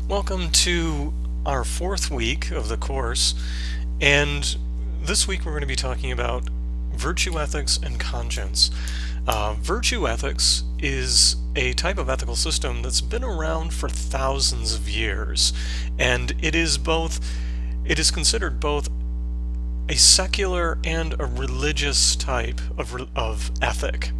Welcome to our fourth week of the course, and this week we're going to be talking about virtue ethics and conscience. Virtue ethics is a type of ethical system that's been around for thousands of years, and it is considered both a secular and a religious type of ethic.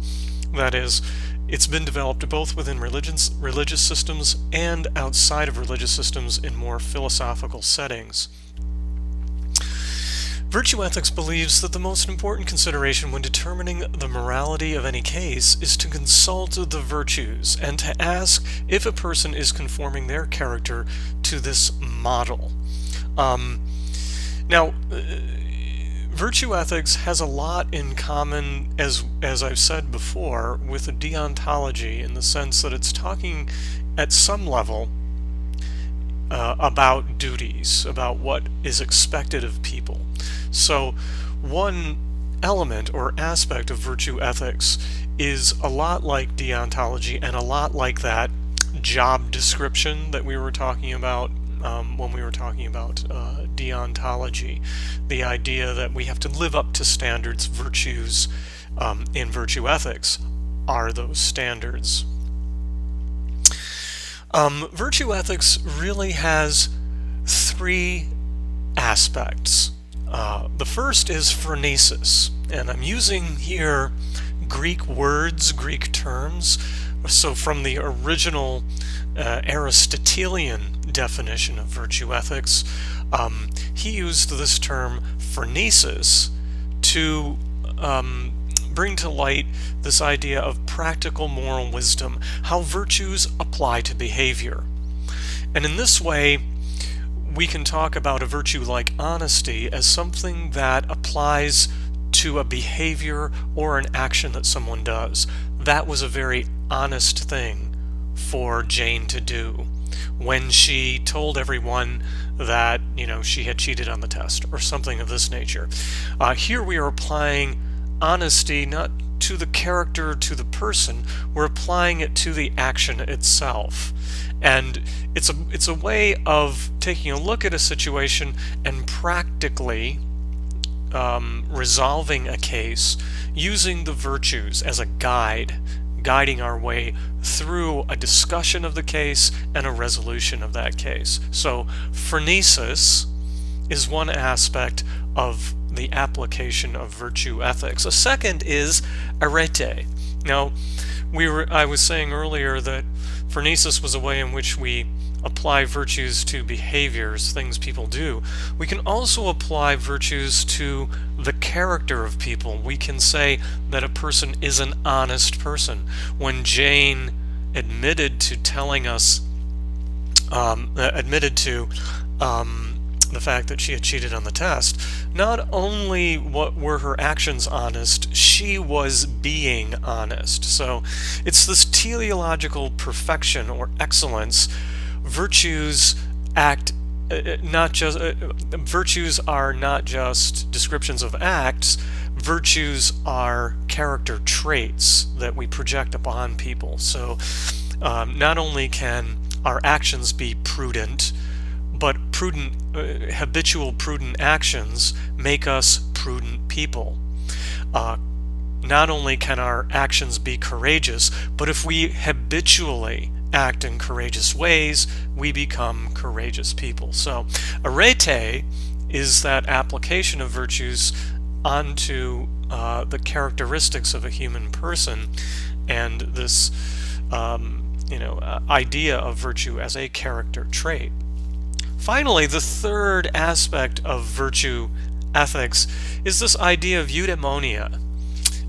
That is, it's been developed both within religious systems and outside of religious systems in more philosophical settings. Virtue ethics believes that the most important consideration when determining the morality of any case is to consult the virtues and to ask if a person is conforming their character to this model. Now, virtue ethics has a lot in common, as I've said before, with a deontology, in the sense that it's talking at some level about duties, about what is expected of people. So one element or aspect of virtue ethics is a lot like deontology and a lot like that job description that we were talking about when we were talking about deontology. The idea that we have to live up to standards. Virtues in virtue ethics are those standards. Virtue ethics really has three aspects. The first is Phenesis, and I'm using here Greek words, Greek terms. So from the original Aristotelian definition of virtue ethics, he used this term Phenesis to bring to light this idea of practical moral wisdom, how virtues apply to behavior. And in this way, we can talk about a virtue like honesty as something that applies to a behavior or an action that someone does. That was a very honest thing for Jane to do when she told everyone that, she had cheated on the test or something of this nature. Here we are applying honesty not to the character, to the person, we're applying it to the action itself. And it's a way of taking a look at a situation and practically resolving a case using the virtues as a guiding our way through a discussion of the case and a resolution of that case. So Phenesis is one aspect of the application of virtue ethics. A second is arete. Now, I was saying earlier that Phenesis was a way in which we apply virtues to behaviors, things people do. We can also apply virtues to the character of people. We can say that a person is an honest person. When Jane admitted to telling us, the fact that she had cheated on the test, not only were her actions honest, she was being honest. So it's this teleological perfection or excellence. Virtues virtues are not just descriptions of acts. Virtues are character traits that we project upon people. So not only can our actions be prudent, but habitual prudent actions make us prudent people. Not only can our actions be courageous, but if we habitually act in courageous ways, we become courageous people. So arete is that application of virtues onto the characteristics of a human person, and this idea of virtue as a character trait. Finally, the third aspect of virtue ethics is this idea of eudaimonia.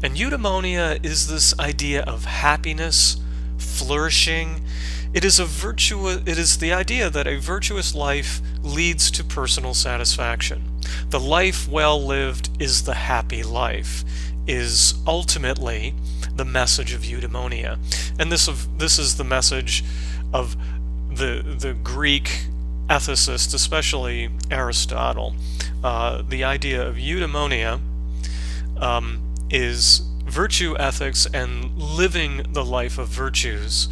And eudaimonia is this idea of happiness, flourishing. It is the idea that a virtuous life leads to personal satisfaction. The life well lived is the happy life, is ultimately the message of eudaimonia. And this is the message of the Greek ethicists, especially Aristotle. The idea of eudaimonia is virtue ethics and living the life of virtues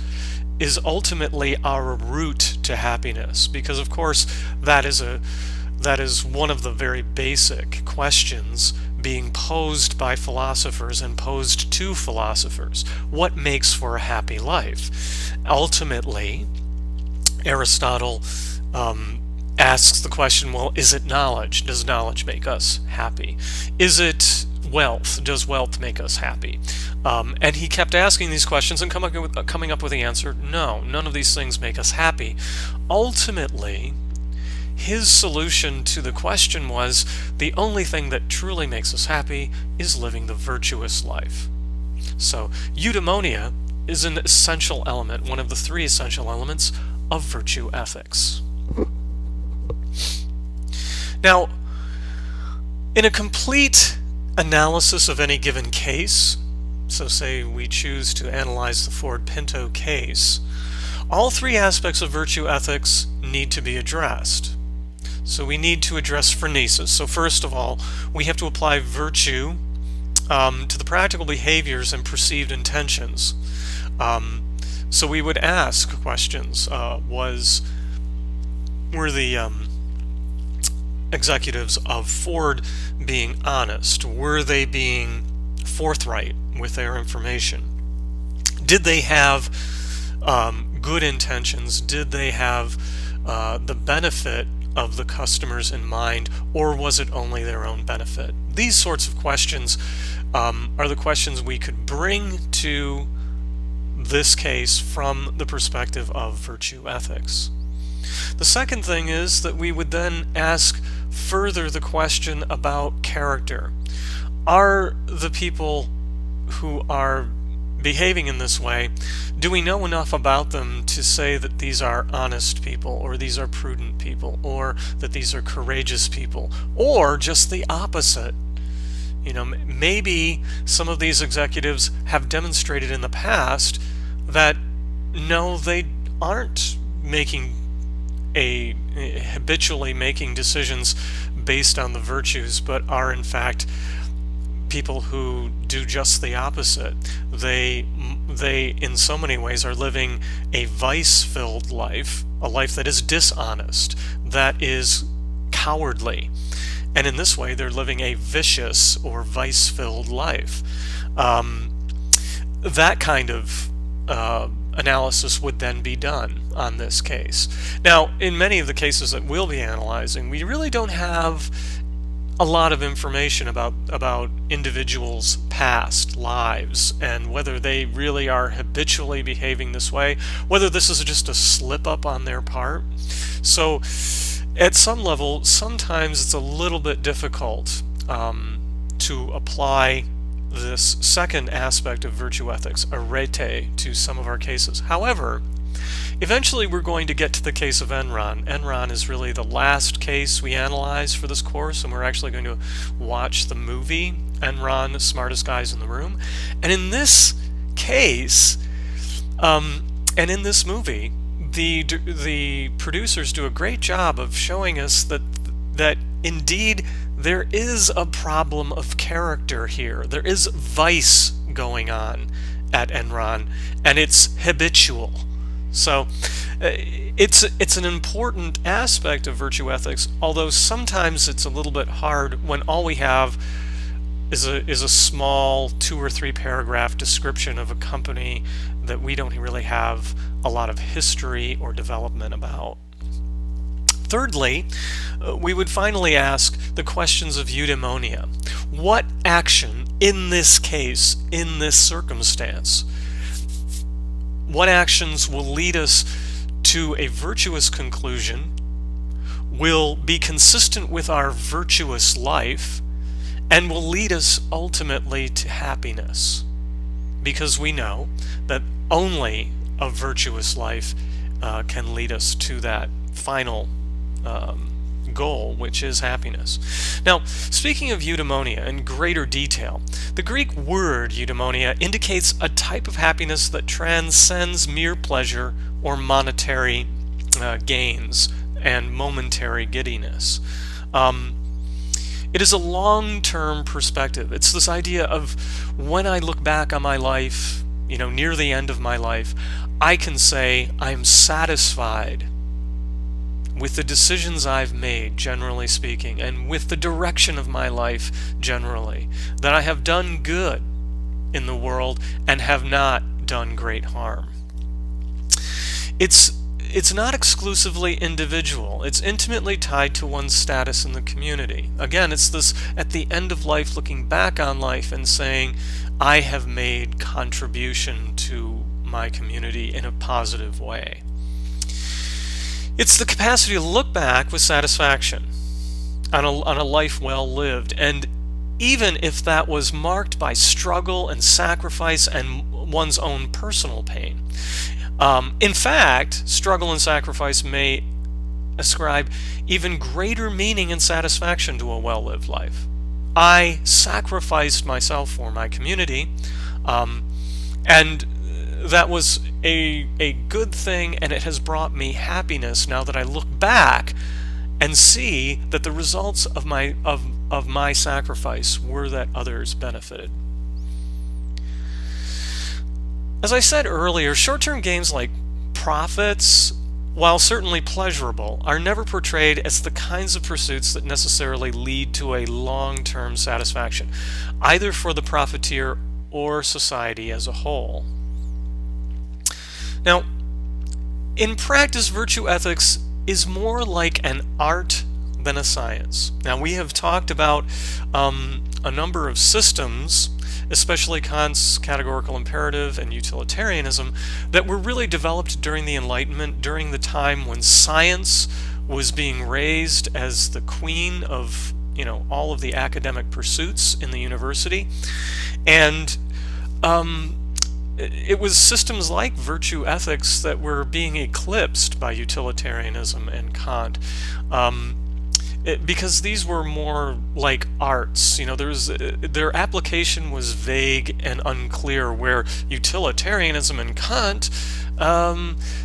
is ultimately our route to happiness, because of course that is one of the very basic questions being posed by philosophers and posed to philosophers. What makes for a happy life? Ultimately, Aristotle asks the question, well, is it knowledge? Does knowledge make us happy? Is it wealth? Does wealth make us happy? And he kept asking these questions and coming up with the answer, no, none of these things make us happy. Ultimately, his solution to the question was, the only thing that truly makes us happy is living the virtuous life. So, eudaimonia is an essential element, one of the three essential elements of virtue ethics. Now, in a complete analysis of any given case, so say we choose to analyze the Ford Pinto case, all three aspects of virtue ethics need to be addressed. So we need to address phronesis. So first of all, we have to apply virtue to the practical behaviors and perceived intentions. So we would ask questions. Were the executives of Ford being honest? Were they being forthright with their information? Did they have good intentions? Did they have the benefit of the customers in mind, or was it only their own benefit? These sorts of questions are the questions we could bring to this case from the perspective of virtue ethics. The second thing is that we would then ask further the question about character. Are the people who are behaving in this way, do we know enough about them to say that these are honest people, or these are prudent people, or that these are courageous people, or just the opposite? You know, maybe some of these executives have demonstrated in the past that no, they aren't habitually making decisions based on the virtues, but are in fact people who do just the opposite. They in so many ways are living a vice-filled life, a life that is dishonest, that is cowardly, and in this way they're living a vicious or vice-filled life. That kind of analysis would then be done on this case. Now, in many of the cases that we'll be analyzing, we really don't have a lot of information about individuals' past lives and whether they really are habitually behaving this way, whether this is just a slip-up on their part. So at some level, sometimes it's a little bit difficult to apply this second aspect of virtue ethics, arete, to some of our cases. However, eventually we're going to get to the case of Enron. Enron is really the last case we analyze for this course, and we're actually going to watch the movie Enron, Smartest Guys in the Room. And in this case, and in this movie, the producers do a great job of showing us that indeed there is a problem of character here. There is vice going on at Enron, and it's habitual. So it's an important aspect of virtue ethics, although sometimes it's a little bit hard when all we have is a small 2 or 3 paragraph description of a company that we don't really have a lot of history or development about. Thirdly, we would finally ask the questions of eudaimonia. What action in this case, in this circumstance, what actions will lead us to a virtuous conclusion, will be consistent with our virtuous life, and will lead us ultimately to happiness? Because we know that only a virtuous life can lead us to that final goal, which is happiness. Now, speaking of eudaimonia in greater detail, the Greek word eudaimonia indicates a type of happiness that transcends mere pleasure or monetary gains and momentary giddiness. It is a long-term perspective. It's this idea of when I look back on my life near the end of my life, I can say I'm satisfied with the decisions I've made, generally speaking, and with the direction of my life, generally, that I have done good in the world and have not done great harm. It's not exclusively individual. It's intimately tied to one's status in the community. Again, it's this at the end of life, looking back on life and saying, I have made contribution to my community in a positive way. It's the capacity to look back with satisfaction on a life well lived, and even if that was marked by struggle and sacrifice and one's own personal pain. In fact, struggle and sacrifice may ascribe even greater meaning and satisfaction to a well-lived life. I sacrificed myself for my community, and that was a good thing, and it has brought me happiness now that I look back and see that the results of my sacrifice were that others benefited. As I said earlier, short-term gains like profits, while certainly pleasurable, are never portrayed as the kinds of pursuits that necessarily lead to a long-term satisfaction, either for the profiteer or society as a whole. Now, in practice, virtue ethics is more like an art than a science. Now, we have talked about a number of systems, especially Kant's categorical imperative and utilitarianism, that were really developed during the Enlightenment, during the time when science was being raised as the queen of all of the academic pursuits in the university. And it was systems like virtue ethics that were being eclipsed by utilitarianism and Kant. Because these were more like arts, their application was vague and unclear, where utilitarianism and Kant,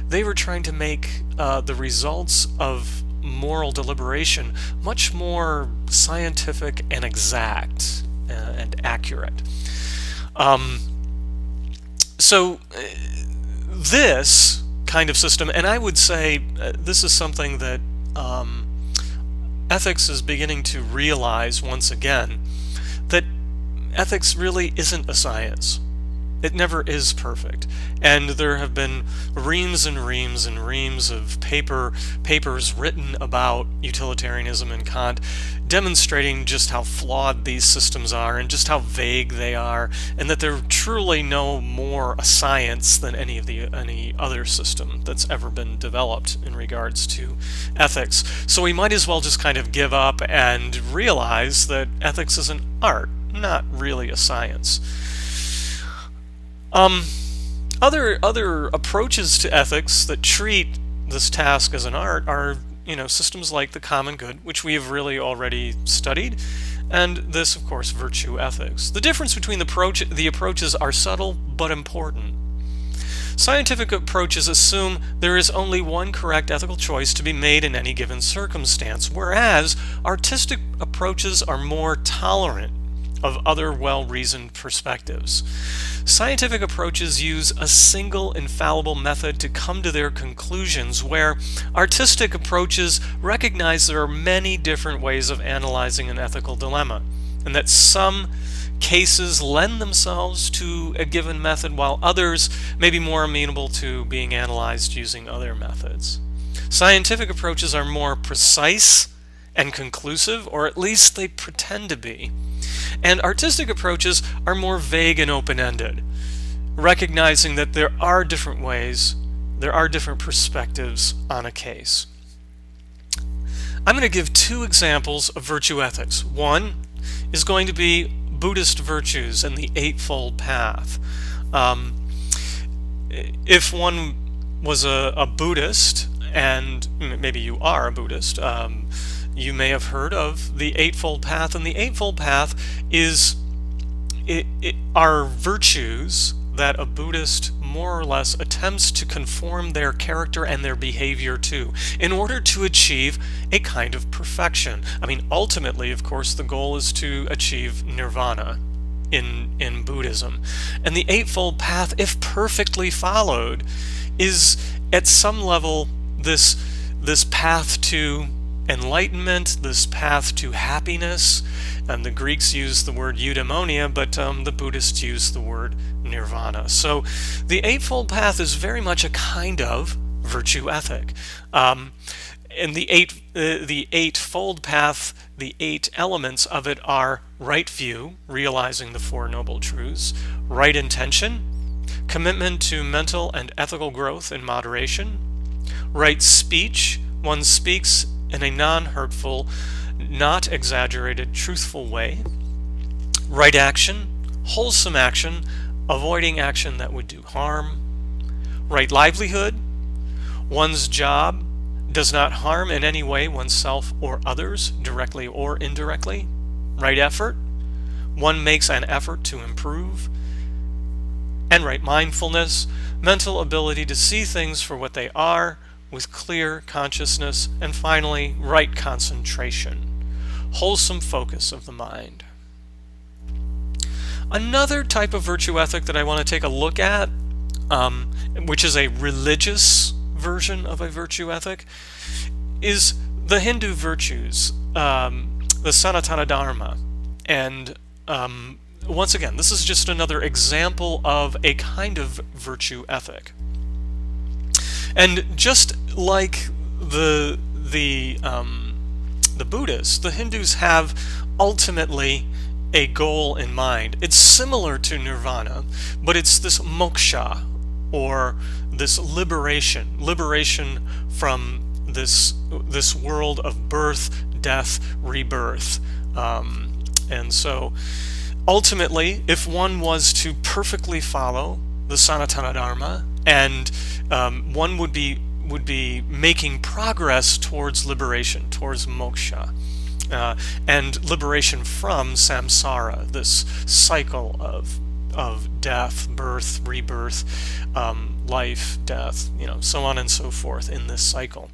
they were trying to make the results of moral deliberation much more scientific and exact and accurate. So this kind of system, and I would say this is something that ethics is beginning to realize once again, that ethics really isn't a science. It never is perfect. And there have been reams and reams and reams of papers written about utilitarianism and Kant, demonstrating just how flawed these systems are and just how vague they are, and that they're truly no more a science than any other system that's ever been developed in regards to ethics. So we might as well just kind of give up and realize that ethics is an art, not really a science. Other approaches to ethics that treat this task as an art are, systems like the common good, which we have really already studied, and this, of course, virtue ethics. The difference between the approaches are subtle but important. Scientific approaches assume there is only one correct ethical choice to be made in any given circumstance, whereas artistic approaches are more tolerant of other well-reasoned perspectives. Scientific approaches use a single infallible method to come to their conclusions, where artistic approaches recognize there are many different ways of analyzing an ethical dilemma, and that some cases lend themselves to a given method while others may be more amenable to being analyzed using other methods. Scientific approaches are more precise and conclusive, or at least they pretend to be. And artistic approaches are more vague and open-ended, recognizing that there are different ways, there are different perspectives on a case. I'm going to give two examples of virtue ethics. One is going to be Buddhist Virtues and the Eightfold Path. If one was a Buddhist, and maybe you are a Buddhist, you may have heard of the Eightfold Path, and the Eightfold Path are virtues that a Buddhist more or less attempts to conform their character and their behavior to in order to achieve a kind of perfection. Ultimately, of course, the goal is to achieve nirvana in Buddhism. And the Eightfold Path, if perfectly followed, is at some level this path to enlightenment, this path to happiness. And the Greeks use the word eudaimonia, but the Buddhists use the word nirvana. So the Eightfold Path is very much a kind of virtue ethic. And the Eightfold Path, the 8 elements of it are right view, realizing the Four Noble Truths, right intention, commitment to mental and ethical growth in moderation, right speech, one speaks in a non-hurtful, not exaggerated, truthful way, right action, wholesome action, avoiding action that would do harm, right livelihood, one's job does not harm in any way oneself or others, directly or indirectly, right effort, one makes an effort to improve, and right mindfulness, mental ability to see things for what they are, with clear consciousness, and finally, right concentration, wholesome focus of the mind. Another type of virtue ethic that I want to take a look at, which is a religious version of a virtue ethic, is the Hindu virtues, the Sanatana Dharma. And once again, this is just another example of a kind of virtue ethic. And just like the Buddhists, the Hindus have ultimately a goal in mind. It's similar to nirvana, but it's this moksha, or this liberation from this world of birth, death, rebirth. And so ultimately, if one was to perfectly follow the Sanatana Dharma, and one would be making progress towards liberation, towards moksha, and liberation from samsara, this cycle of death, birth, rebirth, life, death, so on and so forth in this cycle.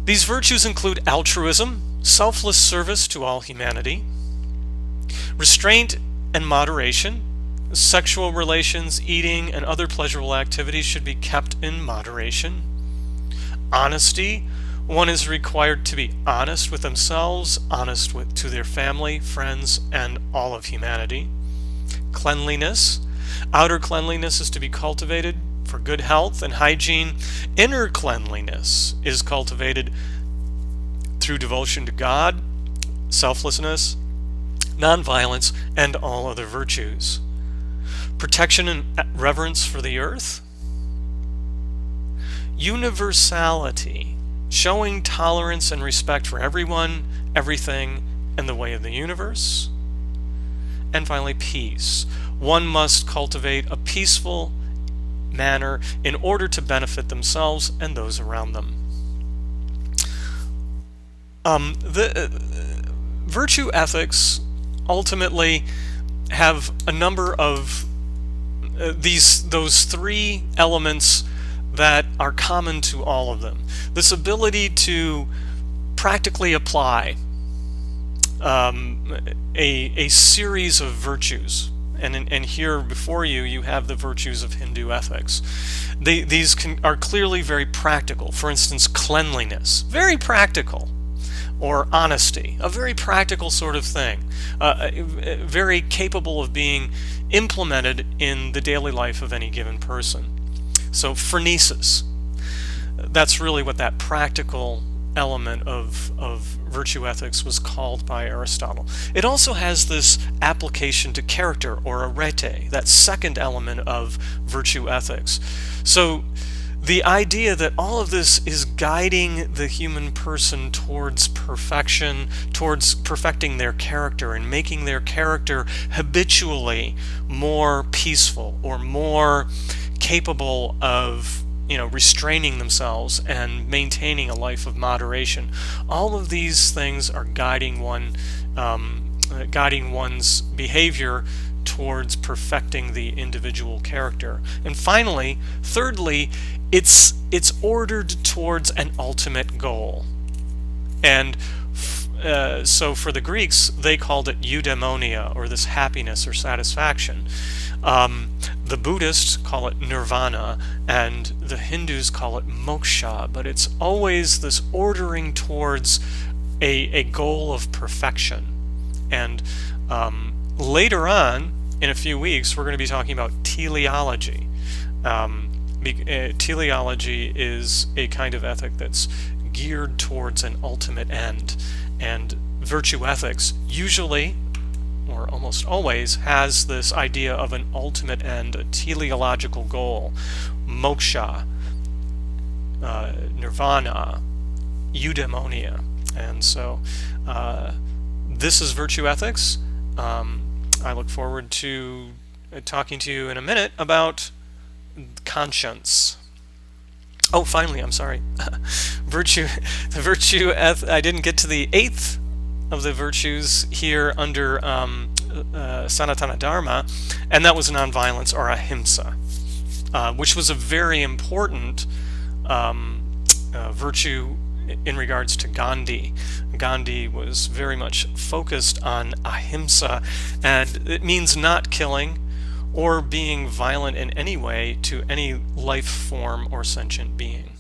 These virtues include altruism, selfless service to all humanity, restraint and moderation. Sexual relations, eating, and other pleasurable activities should be kept in moderation. Honesty. One is required to be honest with themselves, honest to their family, friends, and all of humanity. Cleanliness. Outer cleanliness is to be cultivated for good health and hygiene. Inner cleanliness is cultivated through devotion to God, selflessness, nonviolence, and all other virtues. Protection and reverence for the earth. Universality, showing tolerance and respect for everyone, everything, and the way of the universe. And finally, peace. One must cultivate a peaceful manner in order to benefit themselves and those around them. The virtue ethics ultimately have a number of those 3 elements that are common to all of them. This ability to practically apply a series of virtues, and here before you have the virtues of Hindu ethics. These are clearly very practical. For instance, cleanliness, very practical. Or honesty, a very practical sort of thing, very capable of being implemented in the daily life of any given person. So Phenesis, that's really what that practical element of virtue ethics was called by Aristotle. It also has this application to character, or arete, that second element of virtue ethics. So the idea that all of this is guiding the human person towards perfection, towards perfecting their character and making their character habitually more peaceful or more capable of restraining themselves and maintaining a life of moderation. All of these things are guiding one's behavior towards perfecting the individual character. And finally, thirdly, it's ordered towards an ultimate goal. And so for the Greeks, they called it eudaimonia, or this happiness or satisfaction. The Buddhists call it nirvana, and the Hindus call it moksha, but it's always this ordering towards a goal of perfection. And later on, in a few weeks, we're going to be talking about teleology. Teleology is a kind of ethic that's geared towards an ultimate end, and virtue ethics usually, or almost always, has this idea of an ultimate end, a teleological goal, moksha, nirvana, eudaimonia. And so this is virtue ethics. I look forward to talking to you in a minute about conscience. Oh, finally, I'm sorry. I didn't get to the 8th of the virtues here under Sanatana Dharma, and that was nonviolence, or ahimsa, which was a very important virtue in regards to Gandhi. Gandhi was very much focused on ahimsa, and it means not killing or being violent in any way to any life form or sentient being.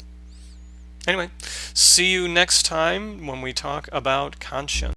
Anyway, see you next time when we talk about conscience.